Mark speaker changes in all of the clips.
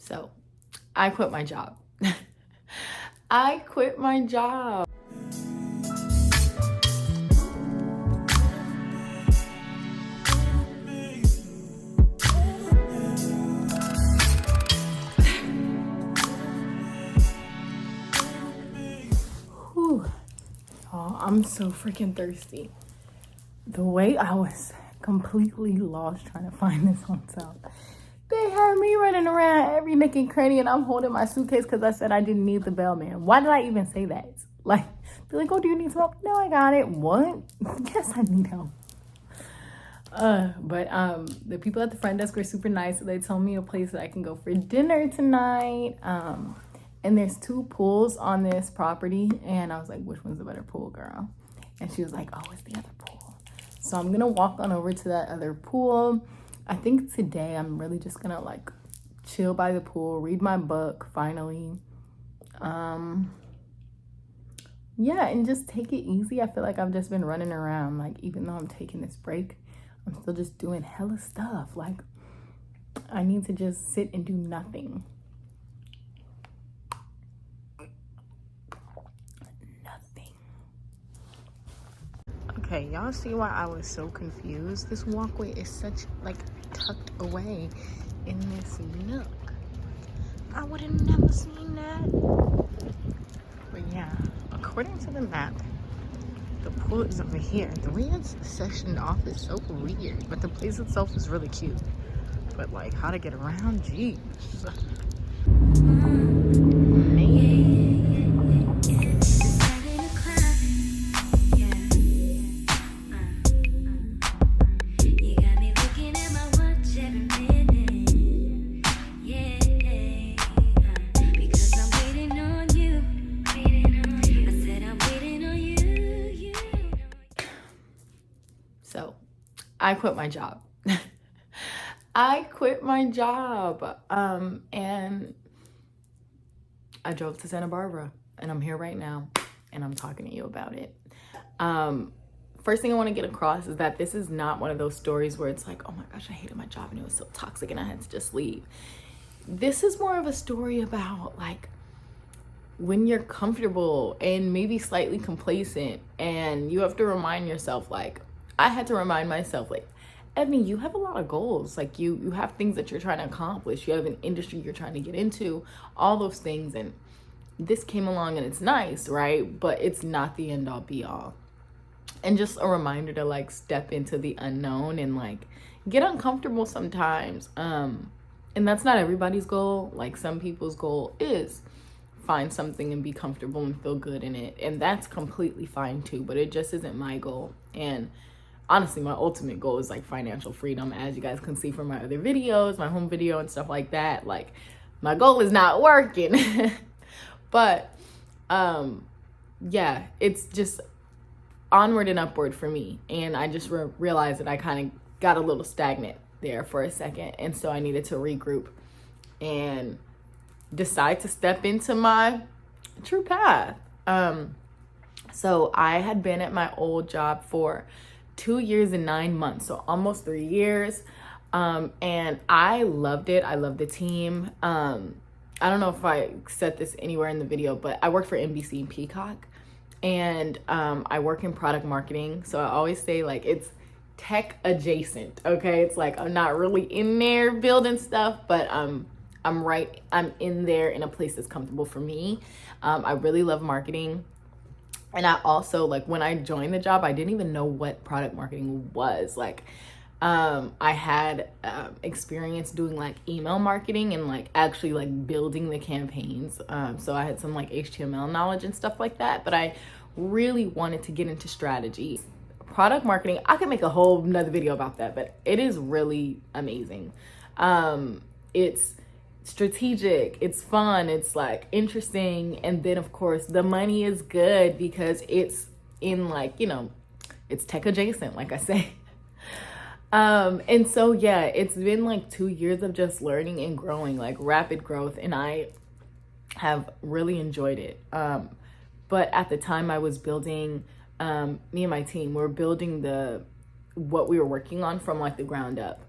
Speaker 1: So I quit my job. I quit my job. Whew. Oh, I'm so freaking thirsty. The way I was completely lost trying to find this hotel. They had me running around every nook and cranny, and I'm holding my suitcase because I said I didn't need the bellman. Why did I even say that? Like, they're like, oh, do you need smoke? No, I got it. What? Yes, I need help. But the people at the front desk were super nice. So they told me a place that I can go for dinner tonight. And there's 2 pools on this property. And I was like, which one's the better pool, girl? And she was like, oh, it's the other pool. So I'm gonna walk on over to that other pool. I think today I'm really just gonna like chill by the pool, read my book finally. Yeah, and just take it easy. I feel like I've just been running around. Like, even though I'm taking this break, I'm still just doing hella stuff. Like, I need to just sit and do nothing. Okay, y'all see why I was so confused? This walkway is such like tucked away in this nook. I would have never seen that. But yeah, according to the map, the pool is over here. The way it's sectioned off is so weird, but the place itself is really cute. But like, how to get around? Jeez. So I quit my job. I quit my job. And I drove to Santa Barbara and I'm here right now and I'm talking to you about it. First thing I want to get across is that this is not one of those stories where it's like, oh my gosh, I hated my job and it was so toxic and I had to just leave. This is more of a story about like when you're comfortable and maybe slightly complacent and you have to remind yourself, like, I had to remind myself, like, Ebony, you have a lot of goals. Like, you have things that you're trying to accomplish. You have an industry you're trying to get into, all those things. And this came along and it's nice, right? But it's not the end all be all. And just a reminder to like step into the unknown and like get uncomfortable sometimes. And that's not everybody's goal. Like, some people's goal is find something and be comfortable and feel good in it. And that's completely fine too, but it just isn't my goal. And honestly, my ultimate goal is like financial freedom. As you guys can see from my other videos, my home video and stuff like that, like my goal is not working. But yeah, it's just onward and upward for me. And I just realized that I kind of got a little stagnant there for a second. And so I needed to regroup and decide to step into my true path. So I had been at my old job for 2 years and 9 months, so almost 3 years. And I loved it. I loved the team. I don't know if I said this anywhere in the video, but I work for NBC and Peacock, and I work in product marketing. So I always say like it's tech adjacent. Okay, it's like I'm not really in there building stuff, but I'm in there in a place that's comfortable for me. I really love marketing. And I also, like, when I joined the job, I didn't even know what product marketing was. Like, I had experience doing like email marketing and like actually like building the campaigns. So I had some like HTML knowledge and stuff like that, but I really wanted to get into strategy. Product marketing, I could make a whole nother video about that, but it is really amazing. It's strategic, it's fun, it's like interesting, and then of course the money is good because it's in like, you know, it's tech adjacent, like I say. And so yeah, it's been like 2 years of just learning and growing, like rapid growth, and I have really enjoyed it. But at the time I was building, me and my team were building what we were working on from like the ground up,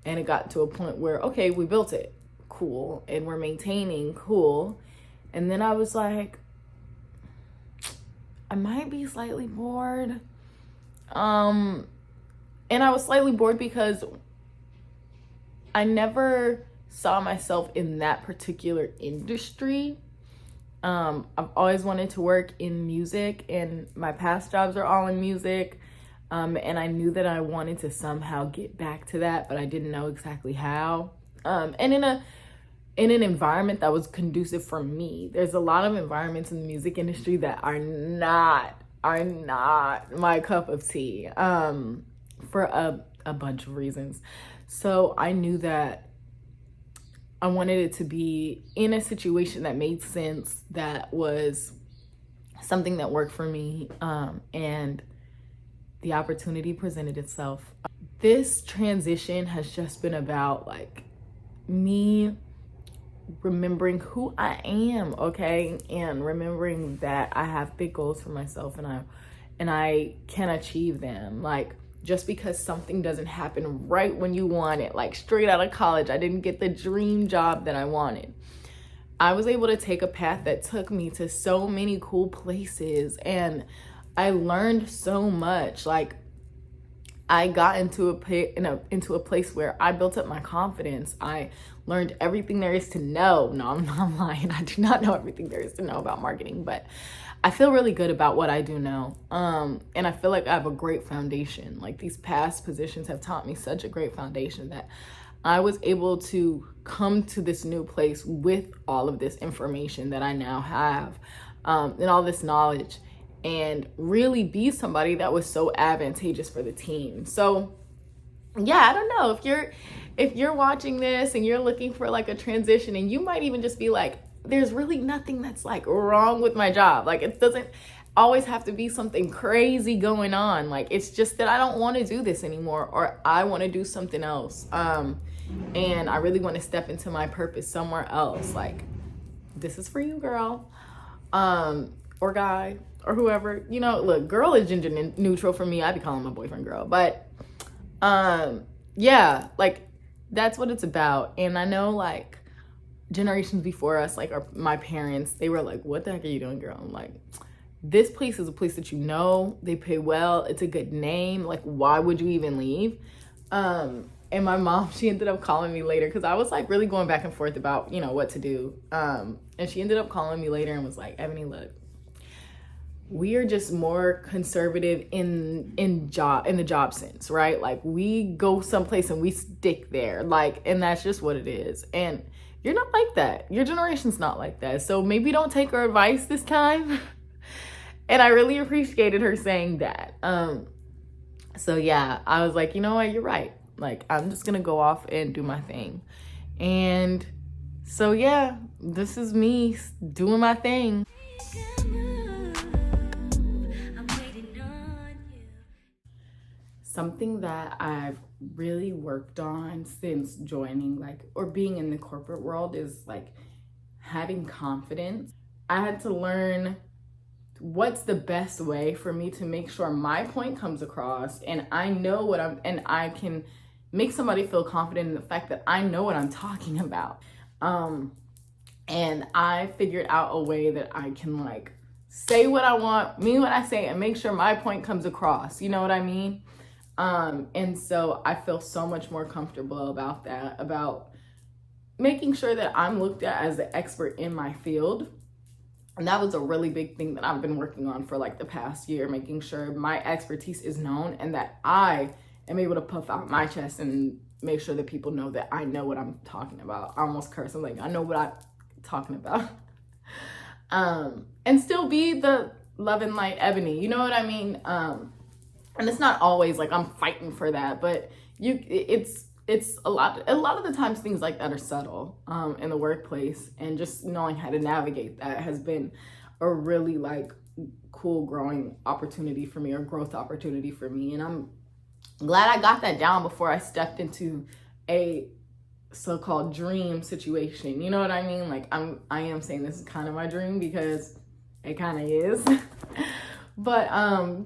Speaker 1: and it got to a point where, okay, we built it, cool, and we're maintaining, cool. And then I was like, I might be slightly bored. And I was slightly bored because I never saw myself in that particular industry. I've always wanted to work in music, and my past jobs are all in music. And I knew that I wanted to somehow get back to that, but I didn't know exactly how. And in an environment that was conducive for me. There's a lot of environments in the music industry that are not my cup of tea, for a bunch of reasons. So I knew that I wanted it to be in a situation that made sense, that was something that worked for me, and the opportunity presented itself. This transition has just been about like me remembering who I am, okay? And remembering that I have big goals for myself, and I can achieve them. Like, just because something doesn't happen right when you want it, like straight out of college, I didn't get the dream job that I wanted. I was able to take a path that took me to so many cool places, and I learned so much. Like, I got into a place where I built up my confidence. I learned everything there is to know. No, I'm lying. I do not know everything there is to know about marketing, but I feel really good about what I do know. And I feel like I have a great foundation. Like, these past positions have taught me such a great foundation that I was able to come to this new place with all of this information that I now have, and all this knowledge, and really be somebody that was so advantageous for the team. So yeah, I don't know, if you're watching this and you're looking for like a transition, and you might even just be like, there's really nothing that's like wrong with my job. Like, it doesn't always have to be something crazy going on. Like, it's just that I don't want to do this anymore, or I want to do something else. And I really want to step into my purpose somewhere else. Like, this is for you, girl, or guy, or whoever. You know, look, girl is gender neutral for me. I be calling my boyfriend girl, but yeah, like, that's what it's about. And I know, like, generations before us, like my parents, they were like, what the heck are you doing, girl? I'm like, this place is a place that, you know, they pay well, it's a good name, like, why would you even leave? And my mom, she ended up calling me later, because I was like really going back and forth about, you know, what to do. And she ended up calling me later and was like, Ebony, look, we are just more conservative in the job sense, right? Like, we go someplace and we stick there, like, and that's just what it is. And you're not like that. Your generation's not like that. So maybe don't take her advice this time. And I really appreciated her saying that. So yeah, I was like, you know what? You're right. Like, I'm just gonna go off and do my thing. And so yeah, this is me doing my thing. Something that I've really worked on since joining, like, or being in the corporate world, is like having confidence. I had to learn what's the best way for me to make sure my point comes across, and I know and I can make somebody feel confident in the fact that I know what I'm talking about. And I figured out a way that I can, like, say what I want, mean what I say, and make sure my point comes across. You know what I mean? And so I feel so much more comfortable about that, about making sure that I'm looked at as the expert in my field. And that was a really big thing that I've been working on for like the past year, making sure my expertise is known and that I am able to puff out my chest and make sure that people know that I know what I'm talking about. I almost curse. I'm like, I know what I'm talking about. And still be the love and light Ebony. You know what I mean? And it's not always like I'm fighting for that, but it's a lot of the times things like that are subtle in the workplace, and just knowing how to navigate that has been a really like cool growing opportunity for me, or growth opportunity for me. And I'm glad I got that down before I stepped into a so-called dream situation. You know what I mean? Like, I am saying this is kind of my dream because it kind of is. But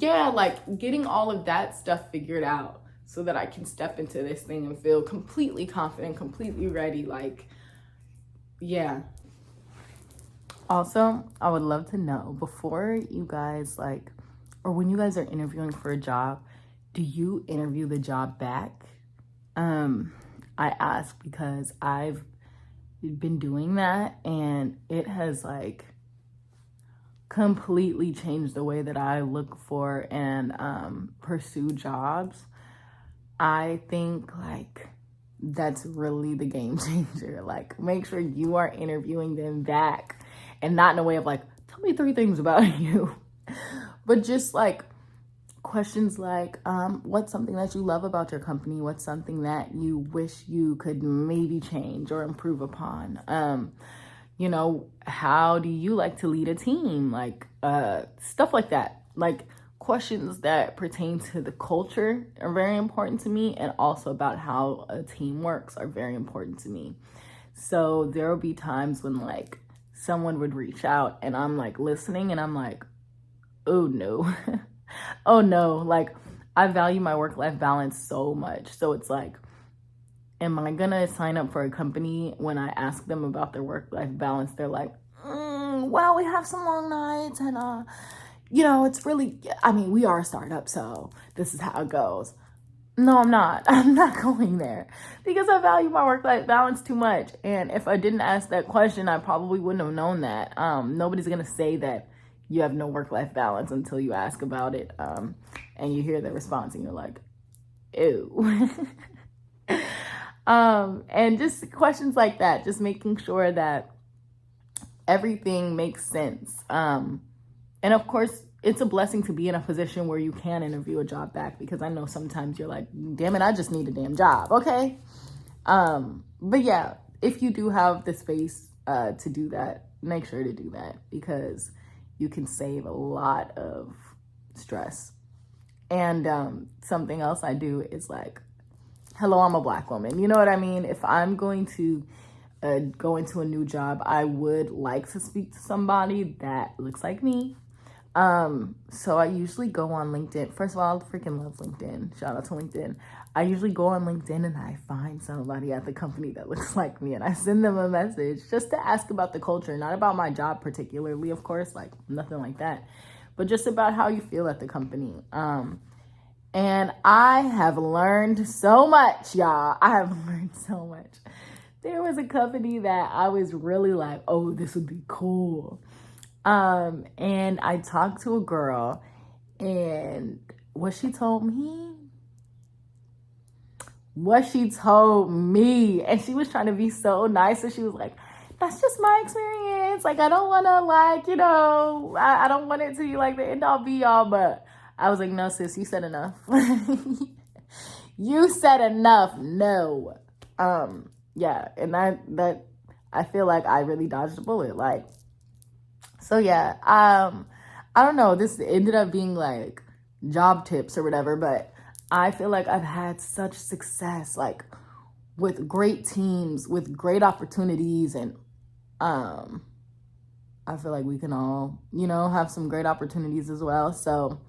Speaker 1: yeah, like getting all of that stuff figured out so that I can step into this thing and feel completely confident, completely ready. Like, Yeah. Also, I would love to know, before you guys or when you guys are interviewing for a job, do you interview the job back? I ask because I've been doing that, and it has completely changed the way that I look for and pursue jobs. I think that's really the game changer. Make sure you are interviewing them back, and not in a way of tell me 3 things about you, but just questions what's something that you love about your company? What's something that you wish you could maybe change or improve upon? How do you like to lead a team? Stuff like that. Questions that pertain to the culture are very important to me, and also about how a team works are very important to me. So there will be times when someone would reach out and I'm listening and I'm oh no. Oh no. I value my work-life balance so much. So it's am I gonna sign up for a company when I ask them about their work-life balance? They're well, we have some long nights and it's really, we are a startup, so this is how it goes. No, I'm not. I'm not going there because I value my work-life balance too much. And if I didn't ask that question, I probably wouldn't have known that. Nobody's gonna say that you have no work-life balance until you ask about it, and you hear the response and you're ew. And just questions like that, just making sure that everything makes sense. And of course, it's a blessing to be in a position where you can interview a job back, because I know sometimes you're damn it, I just need a damn job. Okay. But yeah, if you do have the space to do that, make sure to do that, because you can save a lot of stress. And something else I do is hello, I'm a Black woman. You know what I mean? If I'm going to go into a new job, I would like to speak to somebody that looks like me. So I usually go on LinkedIn. First of all, I freaking love LinkedIn. Shout out to LinkedIn. I usually go on LinkedIn and I find somebody at the company that looks like me, and I send them a message just to ask about the culture, not about my job particularly, of course, nothing like that, but just about how you feel at the company. And I have learned so much, y'all. I have learned so much. There was a company that I was really oh, this would be cool. And I talked to a girl, and what she told me, and she was trying to be so nice, and she was that's just my experience. I don't want to I don't want it to be the end all be all, but I was no, sis, you said enough. You said enough. No. Yeah. And that I feel I really dodged a bullet. So yeah, I don't know. This ended up being job tips or whatever, but I feel I've had such success, with great teams, with great opportunities. And, I feel we can all, have some great opportunities as well. So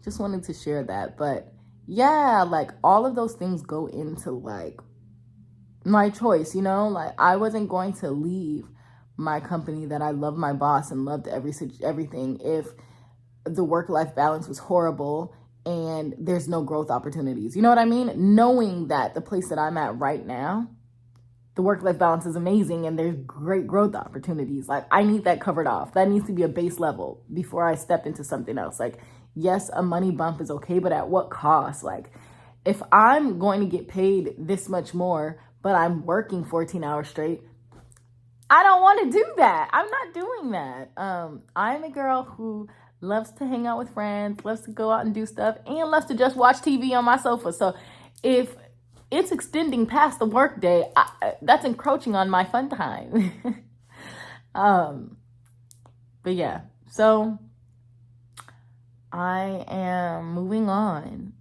Speaker 1: just wanted to share that. But yeah, all of those things go into my choice, I wasn't going to leave my company that I love my boss and loved everything if the work-life balance was horrible and there's no growth opportunities. You know what I mean? Knowing that the place that I'm at right now, the work-life balance is amazing and there's great growth opportunities. I need that covered off. That needs to be a base level before I step into something else. Yes, a money bump is okay, but at what cost? If I'm going to get paid this much more, but I'm working 14 hours straight, I don't want to do that. I'm not doing that. I'm a girl who loves to hang out with friends, loves to go out and do stuff, and loves to just watch TV on my sofa. So if it's extending past the work day, that's encroaching on my fun time. But yeah, so I am moving on,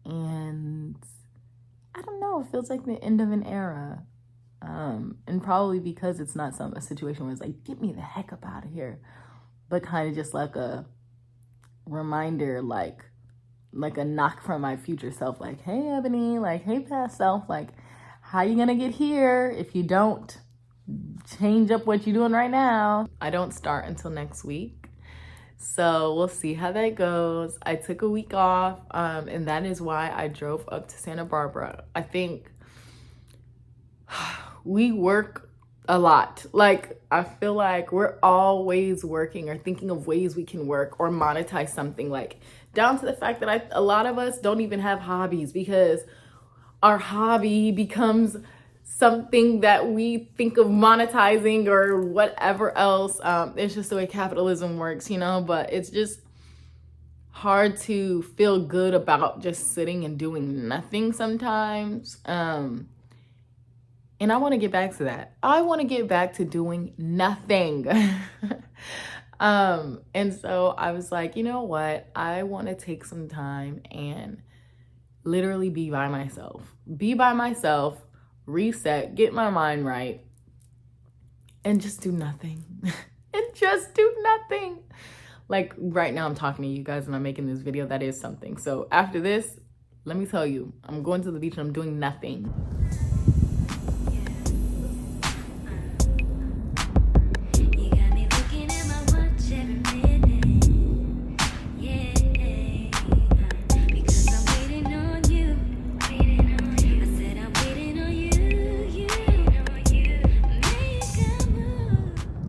Speaker 1: and I don't know, it feels like the end of an era. And probably because it's not a situation where it's get me the heck up out of here, but kind of just a reminder, like a knock from my future self, hey, Ebony, hey, past self, how you gonna get here if you don't change up what you're doing right now. I don't start until next week, so we'll see how that goes. I took a week off, and that is why I drove up to Santa Barbara. I think we work a lot. Like, I feel like we're always working or thinking of ways we can work or monetize something, like down to the fact that a lot of us don't even have hobbies, because our hobby becomes something that we think of monetizing or whatever else. It's just the way capitalism works, you know, but it's just hard to feel good about just sitting and doing nothing sometimes. And I want to get back to that. I want to get back to doing nothing. And so I was like, you know what? I want to take some time and literally be by myself, reset, get my mind right, and just do nothing. And just do nothing. Like right now I'm talking to you guys and I'm making this video. That is something. So after this, let me tell you, I'm going to the beach and I'm doing nothing.